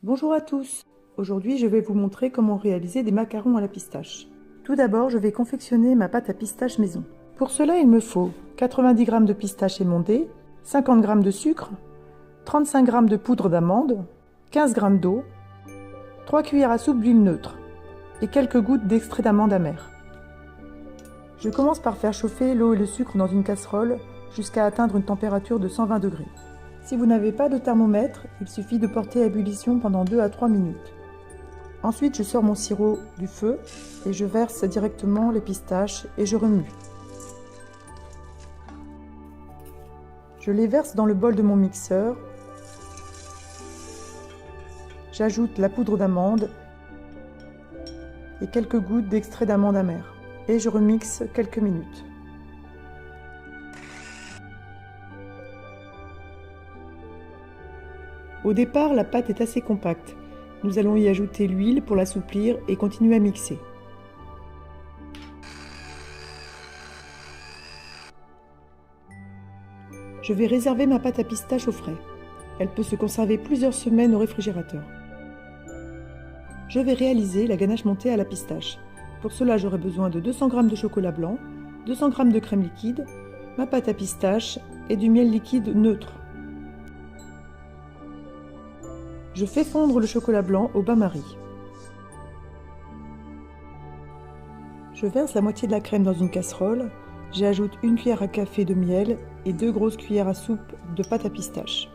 Bonjour à tous. Aujourd'hui, je vais vous montrer comment réaliser des macarons à la pistache. Tout d'abord, je vais confectionner ma pâte à pistache maison. Pour cela, il me faut 90 g de pistaches émondées, 50 g de sucre, 35 g de poudre d'amande, 15 g d'eau, 3 cuillères à soupe d'huile neutre et quelques gouttes d'extrait d'amande amère. Je commence par faire chauffer l'eau et le sucre dans une casserole jusqu'à atteindre une température de 120 degrés. Si vous n'avez pas de thermomètre, il suffit de porter à ébullition pendant 2 à 3 minutes. Ensuite, je sors mon sirop du feu et je verse directement les pistaches et je remue. Je les verse dans le bol de mon mixeur. J'ajoute la poudre d'amande et quelques gouttes d'extrait d'amande amère et je remixe quelques minutes. Au départ, la pâte est assez compacte. Nous allons y ajouter l'huile pour l'assouplir et continuer à mixer. Je vais réserver ma pâte à pistache au frais. Elle peut se conserver plusieurs semaines au réfrigérateur. Je vais réaliser la ganache montée à la pistache. Pour cela, j'aurai besoin de 200 g de chocolat blanc, 200 g de crème liquide, ma pâte à pistache et du miel liquide neutre. Je fais fondre le chocolat blanc au bain-marie. Je verse la moitié de la crème dans une casserole. J'ajoute une cuillère à café de miel et 2 grosses cuillères à soupe de pâte à pistache.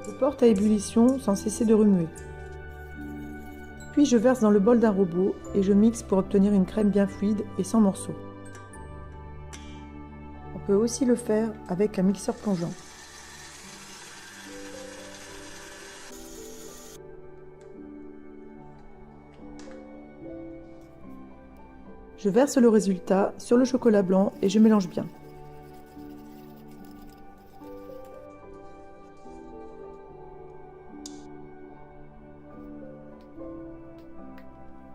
Je porte à ébullition sans cesser de remuer. Puis je verse dans le bol d'un robot et je mixe pour obtenir une crème bien fluide et sans morceaux. On peut aussi le faire avec un mixeur plongeant. Je verse le résultat sur le chocolat blanc et je mélange bien.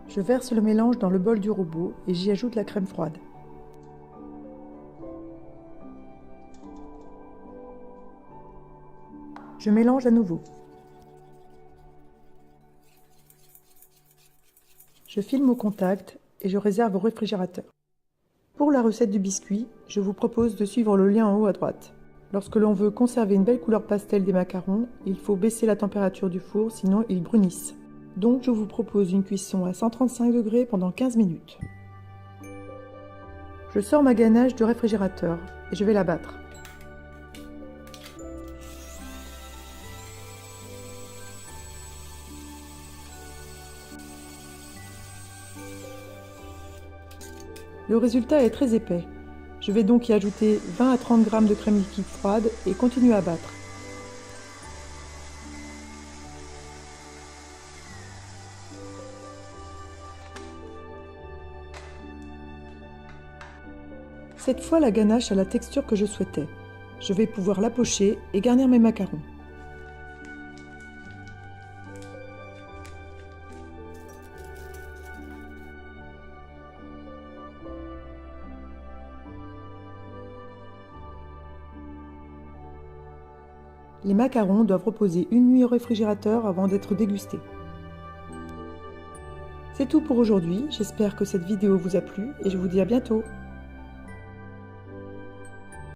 Je verse le mélange dans le bol du robot et j'y ajoute la crème froide. Je mélange à nouveau. Je filme au contact et je réserve au réfrigérateur. Pour la recette du biscuit, je vous propose de suivre le lien en haut à droite. Lorsque l'on veut conserver une belle couleur pastel des macarons, il faut baisser la température du four, sinon ils brunissent. Donc je vous propose une cuisson à 135 degrés pendant 15 minutes. Je sors ma ganache du réfrigérateur et je vais la battre. Le résultat est très épais. Je vais donc y ajouter 20 à 30 g de crème liquide froide et continuer à battre. Cette fois, la ganache a la texture que je souhaitais. Je vais pouvoir la pocher et garnir mes macarons. Les macarons doivent reposer une nuit au réfrigérateur avant d'être dégustés. C'est tout pour aujourd'hui, j'espère que cette vidéo vous a plu et je vous dis à bientôt.